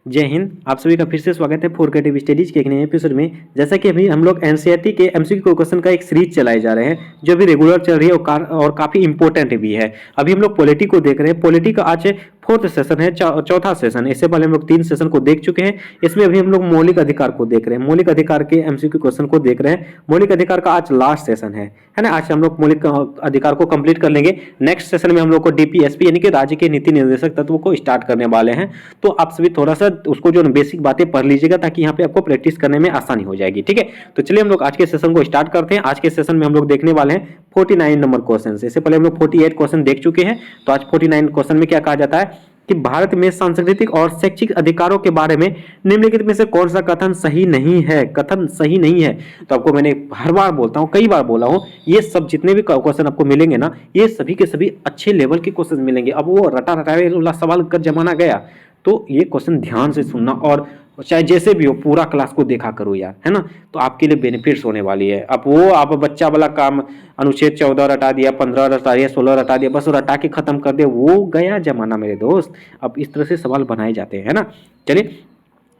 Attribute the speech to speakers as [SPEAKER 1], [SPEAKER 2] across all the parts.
[SPEAKER 1] जय हिंद। आप सभी का फिर से स्वागत है फोर क्रिएटिव स्टडीज के एक नए एपिसोड में। जैसा कि अभी हम लोग एनसीईआरटी के एमसीक्यू क्वेश्चन का एक सीरीज चलाए जा रहे हैं जो अभी रेगुलर चल रही है और काफी इंपॉर्टेंट भी है। अभी हम लोग पॉलिटी को देख रहे हैं। पॉलिटी का आज फोर्थ सेशन है, चौथा सेशन है। इससे पहले हम लोग 3 सेशन को देख चुके हैं। इसमें अभी हम लोग मौलिक अधिकार को देख रहे हैं, मौलिक अधिकार के एमसीक्यू क्वेश्चन को देख रहे हैं। मौलिक अधिकार का आज लास्ट सेशन है ना। आज हम लोग मौलिक अधिकार को कंप्लीट कर लेंगे। नेक्स्ट सेशन में हम लोग को डीपीएसपी यानी कि राज्य के नीति निर्देशक तत्व को स्टार्ट करने वाले हैं। तो आप सभी थोड़ा सा उसको जो बेसिक बातें पढ़ लीजिएगा ताकि यहाँ पे आपको प्रैक्टिस करने में आसानी हो जाएगी। ठीक है, तो चलिए हम लोग आज के सेशन को स्टार्ट करते हैं। आज के सेशन में हम लोग देखने वाले हैं 49 नंबर क्वेश्चन। इससे पहले हम लोग 48 क्वेश्चन देख चुके हैं। तो आज 49 क्वेश्चन में क्या कहा जाता है कि भारत में सांस्कृतिक और शैक्षिक अधिकारों के बारे में निम्नलिखित में से कौन सा कथन सही नहीं है। कथन सही नहीं है तो आपको मैंने हर बार बोलता हूँ, कई बार बोला हूँ, ये सब जितने भी क्वेश्चन आपको मिलेंगे ना, ये सभी के सभी अच्छे लेवल के क्वेश्चन मिलेंगे। अब वो रटा रटाए वाला सवाल का जमाना गया, तो ये क्वेश्चन ध्यान से सुनना और चाहे जैसे भी हो पूरा क्लास को देखा करो यार, है ना। तो आपके लिए बेनिफिट्स होने वाली है। अब वो आप बच्चा वाला काम अनुच्छेद 14 रटा दिया, 15 रटा दिया, 16 रटा दिया, बस रटा के खत्म कर दिया, वो गया जमाना मेरे दोस्त। अब इस तरह से सवाल बनाए जाते हैं, है ना। चलिए,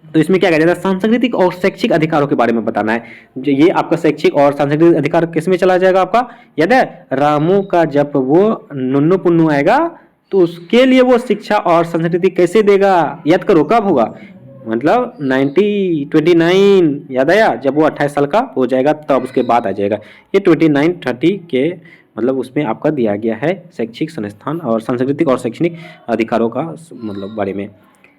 [SPEAKER 1] तो इसमें क्या कहा जाता है, सांस्कृतिक और शैक्षिक अधिकारों के बारे में बताना है। ये आपका शैक्षिक और सांस्कृतिक अधिकार किस में चला जाएगा आपका, याद है, रामू का जब वो नुन्नू पुन्नू आएगा तो उसके लिए वो शिक्षा और संस्कृति कैसे देगा। याद करो कब होगा, मतलब 29 याद आया, जब वो 28 साल का हो जाएगा तब उसके बाद आ जाएगा। ये 29-30 के मतलब उसमें आपका दिया गया है शैक्षिक संस्थान और सांस्कृतिक और शैक्षणिक अधिकारों का मतलब बारे में।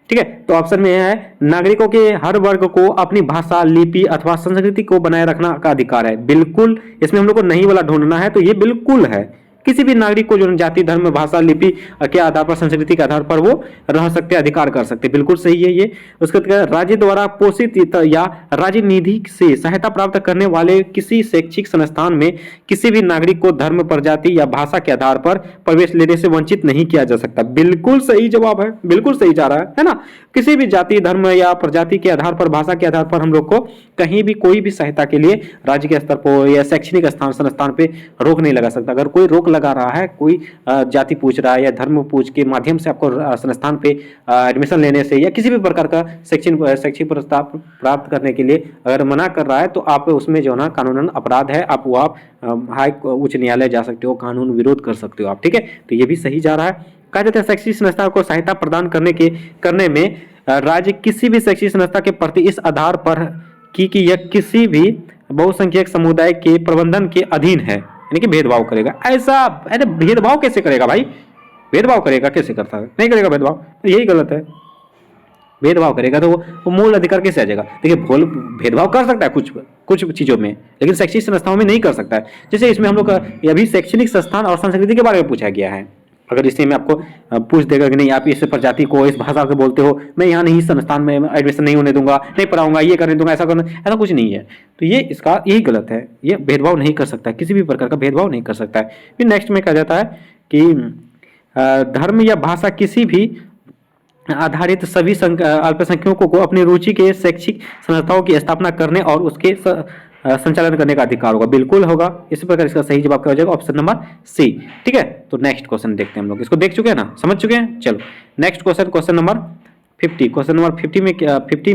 [SPEAKER 1] ठीक है, तो ऑप्शन में है नागरिकों के हर वर्ग को अपनी भाषा, लिपि अथवा संस्कृति को बनाए रखना का अधिकार है। बिल्कुल, इसमें हम लोग को नहीं वाला ढूंढना है, तो ये बिल्कुल है। किसी भी नागरिक को जो जाति, धर्म, भाषा, लिपि के आधार पर, संस्कृति के आधार पर वो रह सकते, अधिकार कर सकते, बिल्कुल सही है ये। उसके बाद राज्य द्वारा पोषित या राज्य निधि से सहायता प्राप्त करने वाले किसी शैक्षिक संस्थान में किसी भी नागरिक को धर्म, प्रजाति या भाषा के आधार पर प्रवेश लेने से वंचित नहीं किया जा सकता। बिल्कुल सही जवाब है, बिल्कुल सही जा रहा है ना। किसी भी जाति, धर्म या प्रजाति के आधार पर, भाषा के आधार पर हम लोग को कहीं भी कोई भी सहायता के लिए राज्य के स्तर पर या शैक्षणिक संस्थान पे रोक नहीं लगा सकता। अगर कोई रोक लगा रहा है, कोई जाति पूछ रहा है या धर्म पूछ के माध्यम से आपको संस्थान पे एडमिशन लेने से या किसी भी प्रकार का शैक्षिक प्रस्ताव प्राप्त करने के लिए अगर मना कर रहा है, तो आप उसमें जो ना कानूनन अपराध है, आप उच्च न्यायालय जा सकते हो, कानून विरोध कर सकते हो आप। ठीक है, तो ये भी सही जा रहा है। कहा जाता है शैक्षिक संस्था को सहायता प्रदान करने में राज्य किसी भी शैक्षिक संस्था के प्रति इस आधार पर कि यह किसी भी बहुसंख्यक समुदाय के प्रबंधन के अधीन है, यानी कि भेदभाव करेगा। ऐसा अरे भेदभाव कैसे करेगा भाई, भेदभाव करेगा कैसे करता है, नहीं करेगा भेदभाव, तो यही गलत है। भेदभाव करेगा तो वो मूल अधिकार कैसे आ जाएगा। देखिए, भेदभाव कर सकता है कुछ चीजों में, लेकिन शैक्षिक संस्थाओं में नहीं कर सकता है। जैसे इसमें हम लोग अभी शैक्षणिक संस्थान और संस्कृति के बारे में पूछा गया है। अगर इसमें मैं आपको पूछ देगा कि नहीं आप इस प्रजाति को, इस भाषा को बोलते हो, मैं यहाँ नहीं, संस्थान में एडमिशन नहीं होने दूंगा, नहीं पढ़ाऊंगा, ये करने दूंगा, ऐसा करना, ऐसा कुछ नहीं है। तो ये इसका यही गलत है। ये भेदभाव नहीं कर सकता है, किसी भी प्रकार का भेदभाव नहीं कर सकता है। फिर नेक्स्ट में कहा जाता है कि धर्म या भाषा किसी भी आधारित सभी अल्पसंख्यकों को अपनी रुचि के शैक्षिक संस्थाओं की स्थापना करने और उसके संचालन करने का अधिकार होगा। बिल्कुल होगा। इसी प्रकार इसका सही जवाब क्या हो जाएगा, ऑप्शन नंबर सी। ठीक है, तो नेक्स्ट क्वेश्चन देखते हैं हम लोग। इसको देख चुके हैं ना, समझ चुके हैं। चलो next question, question number 50। Question number 50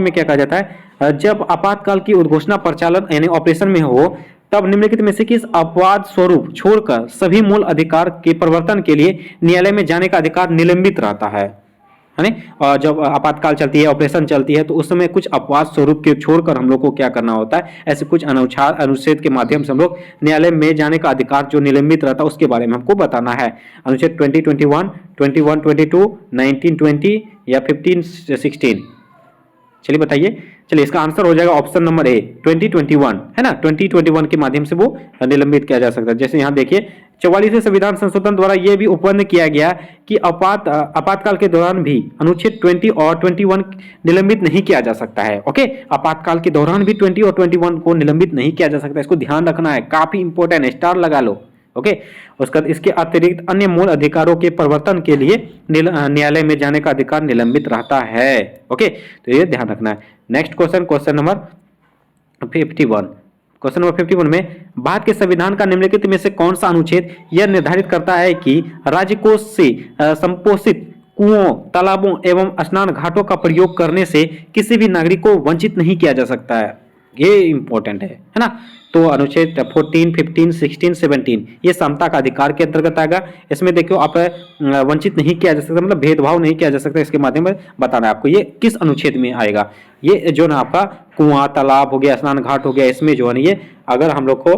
[SPEAKER 1] में क्या कहा जाता है, जब आपातकाल की उद्घोषणा प्रचालन यानी ऑपरेशन में हो, तब निम्नलिखित में से किस अपवाद स्वरूप छोड़कर सभी मूल अधिकार के प्रवर्तन के लिए न्यायालय में जाने का अधिकार निलंबित रहता है। और जब आपातकाल चलती है, ऑपरेशन चलती है, तो उस समय कुछ अपवाद स्वरूप के छोड़कर हम लोग को क्या करना होता है, ऐसे कुछ अनुच्छेद के माध्यम से हम लोग न्यायालय में जाने का अधिकार जो निलंबित रहता है उसके बारे में हमको बताना है। अनुच्छेद 2021, 2122, 1920 या 1516। चलिए बताइए। चलिए, इसका आंसर हो जाएगा ऑप्शन नंबर ए, 2021, है ना। 2021 के माध्यम से वो निलंबित किया जा सकता है। जैसे यहाँ देखिए, 44वें संविधान संशोधन द्वारा यह भी उपबंध किया गया कि आपातकाल के दौरान भी अनुच्छेद 20 और 21 निलंबित नहीं किया जा सकता है। ओके, आपातकाल के दौरान भी 20 और 21 को निलंबित नहीं किया जा सकता। इसको ध्यान रखना है, काफी इंपॉर्टेंट है, स्टार लगा लो। ओके, उसका इसके अतिरिक्त अन्य मूल अधिकारों के प्रवर्तन के लिए न्यायालय में जाने का अधिकार निलंबित रहता है। ओके, तो ये ध्यान रखना है। Next question, question number 51। Question number 51 में भारत के संविधान का निम्नलिखित में से कौन सा अनुच्छेद यह निर्धारित करता है कि राज्य कोष से संपोषित कुओं, तालाबों एवं स्नान घाटों का प्रयोग करने से किसी भी नागरिक को वंचित नहीं किया जा सकता है। ये इंपॉर्टेंट है ना। तो अनुच्छेद 14, 15, 16, 17 ये समता का अधिकार के अंतर्गत आएगा। इसमें देखो आप वंचित नहीं किया जा सकता, मतलब भेदभाव नहीं किया जा सकता, इसके माध्यम में बताना है आपको ये किस अनुच्छेद में आएगा। ये जो ना आपका कुआं, तालाब हो गया, स्नान घाट हो गया, इसमें जो है ये अगर हम लोग को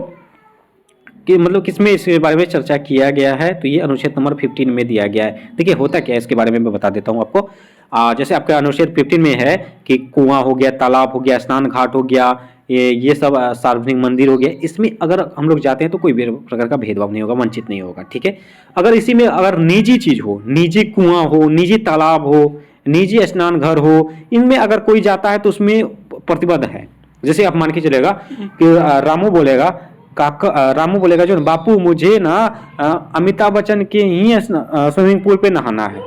[SPEAKER 1] कि मतलब किसमें इसके बारे में चर्चा किया गया है, तो ये अनुच्छेद नंबर 15 में दिया गया है। देखिए होता क्या है इसके बारे में मैं बता देता हूँ आपको। जैसे आपका अनुच्छेद 15 में है कि कुआं हो गया, तालाब हो गया, स्नान घाट हो गया, ये सब सार्वजनिक मंदिर हो गया, इसमें अगर हम लोग जाते हैं तो कोई भी प्रकार का भेदभाव नहीं होगा, वंचित नहीं होगा, ठीक है। अगर इसी में अगर निजी चीज हो, निजी कुआं हो, निजी तालाब हो, निजी स्नान घर हो, इनमें अगर कोई जाता है तो उसमें प्रतिबद्ध है। जैसे आप मान के चलेगा कि रामू बोलेगा जो बापू मुझे ना अमिताभ बच्चन के ही स्विमिंग पूल पे नहाना है,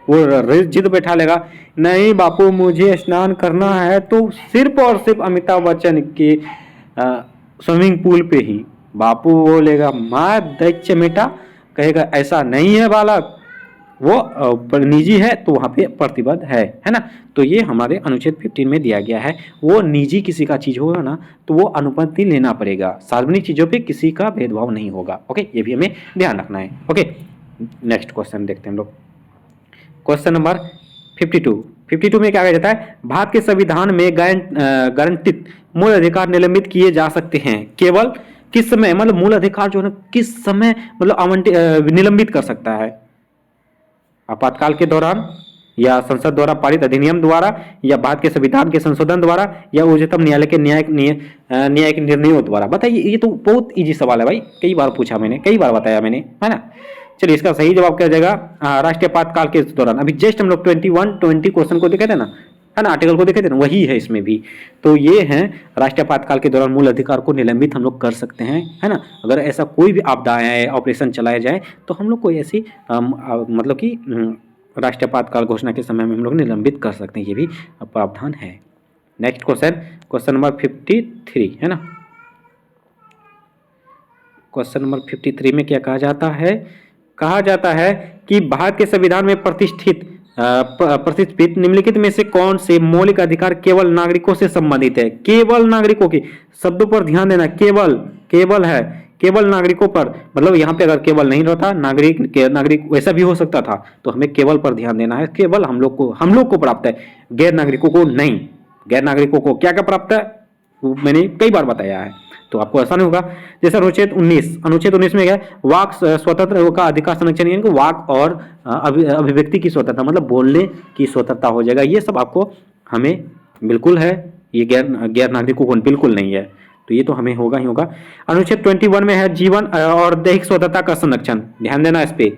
[SPEAKER 1] वो जिद बैठा लेगा नहीं बापू मुझे स्नान करना है तो सिर्फ और सिर्फ अमिताभ बच्चन के स्विमिंग पूल पे ही। बापू बोलेगा माँ दैत्य बेटा, कहेगा ऐसा नहीं है बालक, वो निजी है तो वहाँ पे प्रतिबद्ध है ना। तो ये हमारे अनुच्छेद 15 में दिया गया है। वो निजी किसी का चीज होगा ना तो वो अनुमति लेना पड़ेगा, सार्वजनिक चीजों पे किसी का भेदभाव नहीं होगा। ओके, ये भी हमें ध्यान रखना है। ओके, नेक्स्ट क्वेश्चन देखते हैं हम लोग। क्वेश्चन नंबर 52 में क्या कहा जाता है, भारत के संविधान में गारंटित मूल अधिकार निलंबित किए जा सकते हैं केवल किस समय, मतलब मूल अधिकार जो है किस समय मतलब निलंबित कर सकता है, आपातकाल के दौरान या संसद द्वारा पारित अधिनियम द्वारा या भारत के संविधान के संशोधन द्वारा या उच्चतम न्यायालय के न्यायिक निर्णयों द्वारा। बताइए, ये तो बहुत इजी सवाल है भाई, कई बार पूछा मैंने, कई बार बताया मैंने, है ना। चलिए इसका सही जवाब क्या हो जाएगा, राष्ट्रीय आपातकाल के दौरान। अभी जस्ट हम लोग 21-20 क्वेश्चन को देखे थे ना, है ना, आर्टिकल को देखे थे ना, वही है इसमें भी। तो ये है राष्ट्रीय आपातकाल के दौरान मूल अधिकार को निलंबित हम लोग कर सकते हैं, है ना। अगर ऐसा कोई भी आपदा आए, ऑपरेशन चलाया जाए तो हम लोग कोई ऐसी मतलब कि राष्ट्रीय आपातकाल घोषणा के समय में हम लोग निलंबित कर सकते हैं, ये भी प्रावधान है। नेक्स्ट क्वेश्चन नंबर 53 है ना। क्वेश्चन नंबर 53 में क्या कहा जाता है, कहा जाता है कि भारत के संविधान में प्रतिष्ठित निम्नलिखित में से कौन से मौलिक अधिकार केवल नागरिकों से संबंधित है। केवल नागरिकों के शब्दों पर ध्यान देना, केवल है, केवल नागरिकों पर, मतलब यहाँ पे अगर केवल नहीं रहता नागरिक वैसा भी हो सकता था, तो हमें केवल पर ध्यान देना है। केवल हम लोग को प्राप्त है, गैर नागरिकों को नहीं। गैर नागरिकों को क्या क्या प्राप्त है वो मैंने कई बार बताया है, तो आपको आसान होगा। जैसे अनुच्छेद 19 में क्या है, वाक स्वतंत्र का अधिकार संरक्षण, यानी कि वाक और अभिव्यक्ति की स्वतंत्रता, मतलब बोलने की स्वतंत्रता हो जाएगा। ये सब आपको हमें बिल्कुल है, ये गैर नागरिकों को बिल्कुल नहीं है, तो ये तो हमें होगा ही होगा। अनुच्छेद 21 में है जीवन और दैहिक स्वतंत्रता का संरक्षण, ध्यान देना इस पे।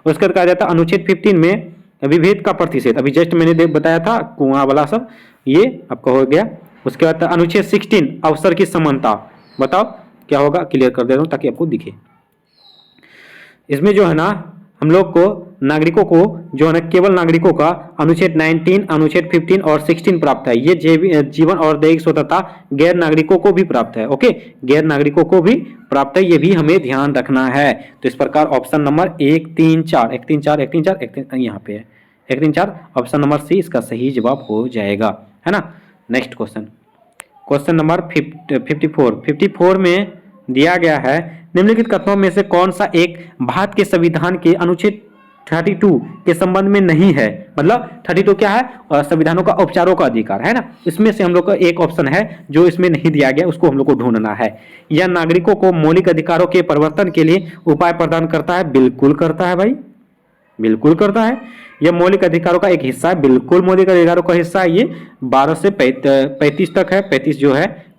[SPEAKER 1] उसके बाद कहा जाता है अनुच्छेद 15 में विभेद का प्रतिषेध, अभी जस्ट मैंने बताया था कुआं वाला सब, ये आपका हो गया। उसके बाद अनुच्छेद 16 अवसर की समानता, बताओ क्या होगा, क्लियर कर दे रहा हूं ताकि आपको दिखे। इसमें जो है ना हम लोग को नागरिकों को जो है ना, केवल नागरिकों का अनुच्छेद 19, अनुच्छेद 15 और 16 प्राप्त है। ये जीवन और दैहिक स्वतंत्रता गैर नागरिकों को भी प्राप्त है। ओके, गैर नागरिकों को भी प्राप्त है, ये भी हमें ध्यान रखना है। तो इस प्रकार ऑप्शन नंबर 1, 3, 4 यहाँ पे है 1, 3, 4 ऑप्शन नंबर सी इसका सही जवाब हो जाएगा, है ना। नेक्स्ट क्वेश्चन नंबर 54 में दिया गया है, निम्नलिखित कथनों में से कौन सा एक भारत के संविधान के अनुच्छेद 32 के संबंध में नहीं है। मतलब 32 क्या है, संविधानों का उपचारों का अधिकार, है ना। इसमें से हम लोग का एक ऑप्शन है जो इसमें नहीं दिया गया, उसको हम लोग को ढूंढना है। यह नागरिकों को मौलिक अधिकारों के परिवर्तन के लिए उपाय प्रदान करता है, बिल्कुल करता है भाई, बिल्कुल करता है। यह मौलिक अधिकारों का एक हिस्सा है, बिल्कुल मौलिक अधिकारों का हिस्सा है। ये 12 से 35 तक है,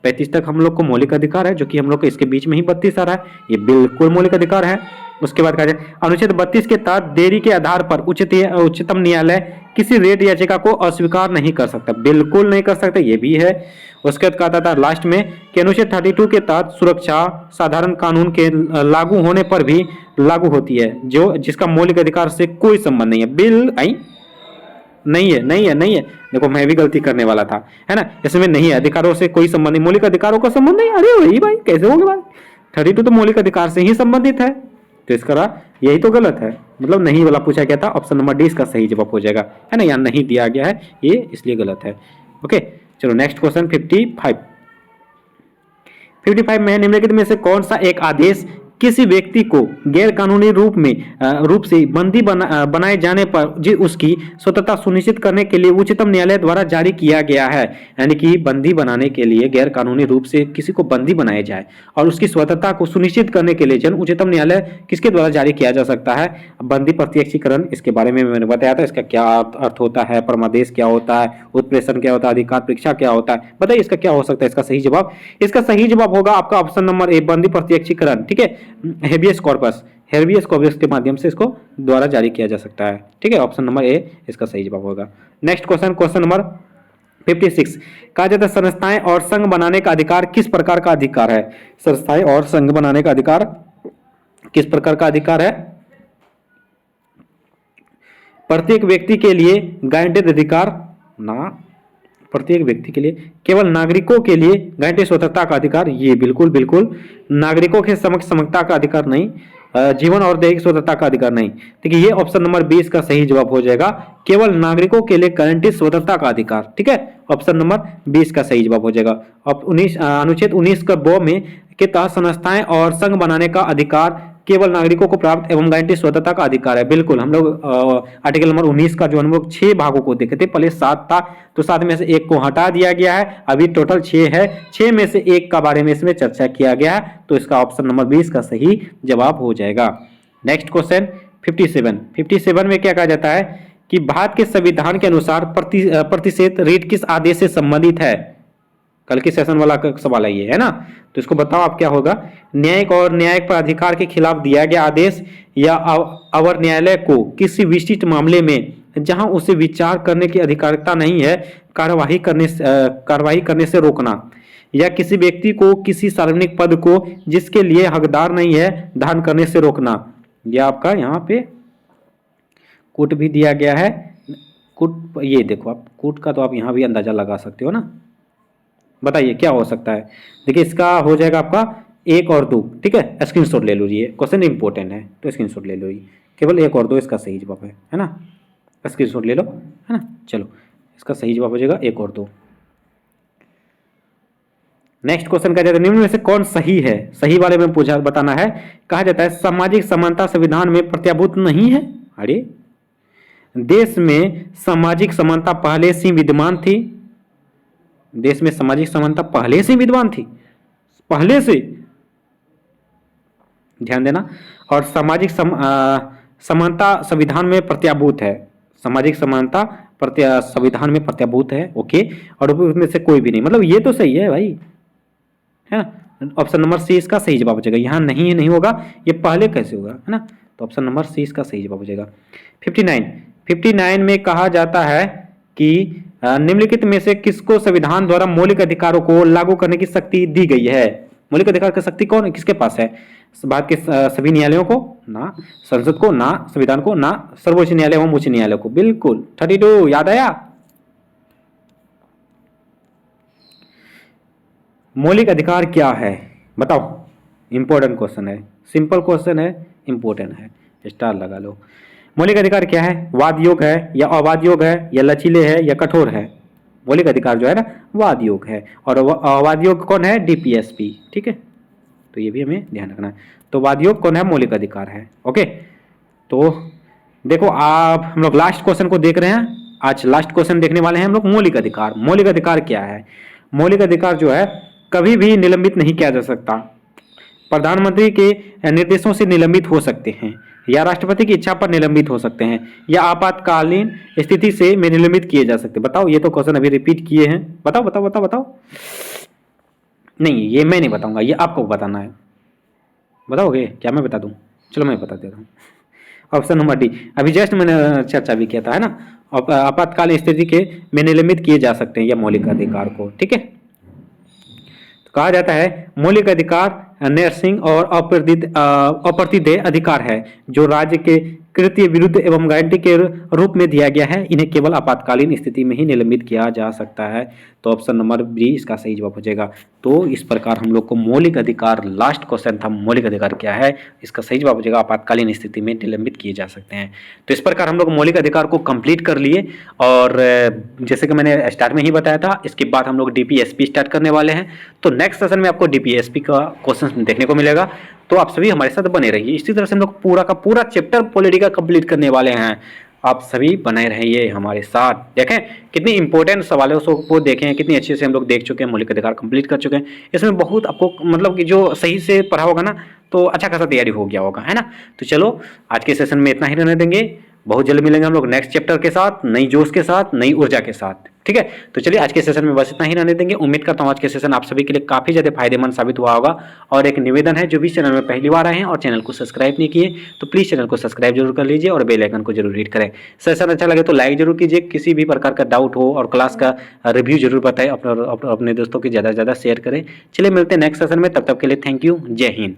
[SPEAKER 1] 35 तक हम लोग को मौलिक अधिकार है, जो कि हम लोग को इसके बीच में ही 32 आ रहा है, ये बिल्कुल मौलिक अधिकार है। उसके बाद कहा जाए अनुच्छेद 32 के तहत देरी के आधार पर उच्चतम न्यायालय किसी रेट याचिका को अस्वीकार नहीं कर सकता, बिल्कुल नहीं कर सकता, ये भी है। उसके बाद कहा था लास्ट में कि अनुच्छेद 32 के तहत सुरक्षा साधारण कानून के लागू होने पर भी लागू होती है, जो जिसका मौलिक अधिकार से कोई संबंध नहीं है। नहीं है। देखो मैं भी गलती करने वाला था, है ना। इसमें नहीं है, अधिकारों से कोई संबंध नहीं, मौलिक अधिकारों का संबंध नहीं। अरे वही भाई कैसे हो गया भाई, 32 तो मौलिक अधिकार से ही संबंधित है, तो इसका यही तो गलत है, मतलब नहीं वाला पूछा गया था, ऑप्शन नंबर डी इसका सही जवाब हो जाएगा, है ना, यहाँ नहीं दिया गया है ये, इसलिए गलत है। ओके, चलो नेक्स्ट क्वेश्चन 55 में निम्नलिखित में से कौन सा एक आदेश किसी व्यक्ति को गैर कानूनी रूप से बंदी बनाए जाने पर उसकी स्वतंत्रता सुनिश्चित करने के लिए उच्चतम न्यायालय द्वारा जारी किया गया है। यानी कि बंदी बनाने के लिए, गैर कानूनी रूप से किसी को बंदी बनाया जाए और उसकी स्वतंत्रता को सुनिश्चित करने के लिए जन उच्चतम न्यायालय किसके द्वारा जारी किया जा सकता है? बंदी प्रत्यक्षीकरण, इसके बारे में मैंने बताया था, इसका क्या अर्थ होता है, परमादेश क्या होता है, उत्प्रेषण क्या होता है, अधिकार परीक्षा क्या होता है, बताइए इसका क्या हो सकता है इसका सही जवाब? इसका सही जवाब होगा आपका ऑप्शन नंबर ए, बंदी प्रत्यक्षीकरण। ठीक है, हेबियस कॉर्पस के माध्यम से इसको द्वारा जारी किया जा सकता है। ठीक है, ऑप्शन नंबर ए इसका सही जवाब होगा। नेक्स्ट क्वेश्चन नंबर 56, कहा जाता है संस्थाएं और संघ बनाने का अधिकार किस प्रकार का अधिकार है? संस्थाएं और संघ बनाने का अधिकार किस प्रकार का अधिकार है? प्रत्येक व्यक्ति के लिए गारंटेड अधिकार ना, प्रत्येक व्यक्ति के लिए, केवल नागरिकों के लिए गारंटी स्वतंत्रता का अधिकार, ये बिल्कुल नागरिकों के समक्ष समता का अधिकार नहीं, जीवन और दैहिक स्वतंत्रता का अधिकार नहीं। ठीक है, ये ऑप्शन नंबर 20 का सही जवाब हो जाएगा, केवल नागरिकों के लिए गारंटी स्वतंत्रता का अधिकार। ठीक है, ऑप्शन नंबर 20 का सही जवाब हो जाएगा। अब अनुच्छेद 19 का ब में के तहत संस्थाएं और संघ बनाने का अधिकार केवल नागरिकों को प्राप्त एवं गारंटी स्वतंत्रता का अधिकार है। बिल्कुल, हम लोग आर्टिकल नंबर 19 का जो हम लोग 6 भागों को देखे थे, पहले 7 था तो 7 में से 1 को हटा दिया गया है, अभी टोटल 6 है, 6 में से 1 का बारे में इसमें चर्चा किया गया है, तो इसका ऑप्शन नंबर 20 का सही जवाब हो जाएगा। नेक्स्ट क्वेश्चन 57 में क्या कहा जाता है कि भारत के संविधान के अनुसार प्रतिषेध रेट किस आदेश से संबंधित है? कल के सेशन वाला सवाल है ये, है ना, तो इसको बताओ आप क्या होगा? न्यायिक और न्यायिक प्राधिकार के खिलाफ दिया गया आदेश या अवर न्यायालय को किसी विशिष्ट मामले में जहां उसे विचार करने की अधिकारिता नहीं है कार्यवाही करने से रोकना, या किसी व्यक्ति को किसी सार्वजनिक पद को जिसके लिए हकदार नहीं है धारण करने से रोकना। यह आपका यहाँ पे कूट भी दिया गया है, कूट, ये देखो आप कूट का तो आप यहाँ भी अंदाजा लगा सकते हो ना, बताइए क्या हो सकता है? देखिए इसका हो जाएगा आपका 1 और 2। ठीक है, स्क्रीनशॉट ले लो, ये क्वेश्चन इंपॉर्टेंट है तो स्क्रीनशॉट ले लो, ये केवल 1 और 2 इसका सही जवाब है ना, स्क्रीनशॉट ले लो, है ना। चलो इसका सही जवाब हो जाएगा 1 और 2। नेक्स्ट क्वेश्चन कहा जाता है निम्न में से कौन सही है? सही वाले में पूछा बताना है। कहा जाता है सामाजिक समानता संविधान में प्रत्याभूत नहीं है। अरे देश में सामाजिक समानता पहले से विद्यमान थी, देश में सामाजिक समानता पहले से विद्यमान थी, पहले से, ध्यान देना। और सामाजिक समानता संविधान में प्रत्याभूत है, सामाजिक समानता संविधान में प्रत्याभूत है। ओके, और उसमें से कोई भी नहीं, मतलब ये तो सही है भाई, है ना। ऑप्शन नंबर सी इसका सही जवाब हो जाएगा। यहाँ नहीं होगा, ये पहले कैसे होगा, है ना, तो ऑप्शन नंबर सी इसका सही जवाब हो जाएगा। 59 में कहा जाता है कि निम्नलिखित में से किसको संविधान द्वारा मौलिक अधिकारों को लागू करने की शक्ति दी गई है? मौलिक अधिकार की शक्ति कौन किसके पास है? भारत के सभी न्यायालयों को ना, संसद को ना, संविधान को ना, सर्वोच्च न्यायालय एवं उच्च न्यायालय को। बिल्कुल 32 याद आया। मौलिक अधिकार क्या है बताओ? इंपॉर्टेंट क्वेश्चन है, सिंपल क्वेश्चन है, इंपॉर्टेंट है, स्टार लगा लो। मौलिक अधिकार क्या है? वाद योग है या अवाद योग है या लचीले है या कठोर है? मौलिक अधिकार जो है ना वाद योग है, और अवाद योग कौन है? डीपीएसपी। ठीक है, तो ये भी हमें ध्यान रखना है। तो वाद योग कौन है? मौलिक अधिकार है। ओके, तो देखो आप हम लोग लास्ट क्वेश्चन को देख रहे हैं, आज लास्ट क्वेश्चन देखने वाले हैं हम लोग। मौलिक अधिकार, मौलिक अधिकार क्या है? मौलिक अधिकार जो है कभी भी निलंबित नहीं किया जा सकता, प्रधानमंत्री के निर्देशों से निलंबित हो सकते हैं, या राष्ट्रपति की इच्छा पर निलंबित हो सकते हैं, या आपातकालीन स्थिति से में निलंबित किए जा सकते हैं। बताओ, ये तो क्वेश्चन अभी रिपीट किए हैं, बताओ बताओ बताओ बताओ। नहीं, ये मैं नहीं बताऊंगा, ये आपको बताना है। बताओगे क्या? मैं बता दूं? चलो मैं बता देता हूँ। ऑप्शन नंबर डी, अभी जस्ट मैंने चर्चा भी किया था, है ना, आपातकालीन स्थिति के में निलंबित किए जा सकते हैं या मौलिक अधिकार को। ठीक है, तो कहा जाता है मौलिक अधिकार नैसर्गिक और अप्रतिदेय अधिकार है जो राज्य के कृत्य विरुद्ध एवं गारंटी के रूप में दिया गया है। इन्हें केवल आपातकालीन स्थिति में ही निलंबित किया जा सकता है। तो ऑप्शन नंबर बी इसका सही जवाब हो जाएगा। तो इस प्रकार हम लोग को मौलिक अधिकार, लास्ट क्वेश्चन था मौलिक अधिकार क्या है, इसका सही जवाब हो जाएगा आपातकालीन स्थिति में निलंबित किए जा सकते हैं। तो इस प्रकार हम लोग मौलिक अधिकार को कंप्लीट कर लिए और जैसे कि मैंने स्टार्ट में ही बताया था, इसके बाद हम लोग डीपीएसपी स्टार्ट करने वाले हैं। तो नेक्स्ट सेशन में आपको डीपीएसपी का क्वेश्चन देखने को मिलेगा। तो आप सभी हमारे साथ बने रहिए। इसी तरह से हम लोग पूरा का पूरा चैप्टर पॉलिटी का कंप्लीट करने वाले हैं। आप सभी बने रहिए हमारे साथ। देखें कितनी इंपॉर्टेंट सवालों को देखें, कितनी अच्छे से हम लोग देख चुके हैं, मौलिक अधिकार कंप्लीट कर चुके हैं। इसमें बहुत आपको मतलब कि जो सही से पढ़ा होगा ना तो अच्छा खासा तैयारी हो गया होगा, है ना। तो चलो आज के सेशन में इतना ही रहने देंगे। बहुत जल्द मिलेंगे हम लोग नेक्स्ट चैप्टर के साथ, नई जोश के साथ, नई ऊर्जा के साथ। ठीक है, तो चलिए आज के सेशन में बस इतना ही रहने देंगे। उम्मीद करता हूँ आज के सेशन आप सभी के लिए काफी ज्यादा फायदेमंद साबित हुआ होगा। और एक निवेदन है, जो भी चैनल में पहली बार आए हैं और चैनल को सब्सक्राइब नहीं किए तो प्लीज चैनल को सब्सक्राइब जरूर कर लीजिए और बेल आइकन को जरूर हिट करें। सेशन अच्छा लगे तो लाइक जरूर कीजिए। किसी भी प्रकार का डाउट हो और क्लास का रिव्यू जरूर बताएं, अपने दोस्तों के ज्यादा से ज्यादा शेयर करें। चलिए मिलते हैं नेक्स्ट सेशन में, तब तक के लिए थैंक यू, जय हिंद।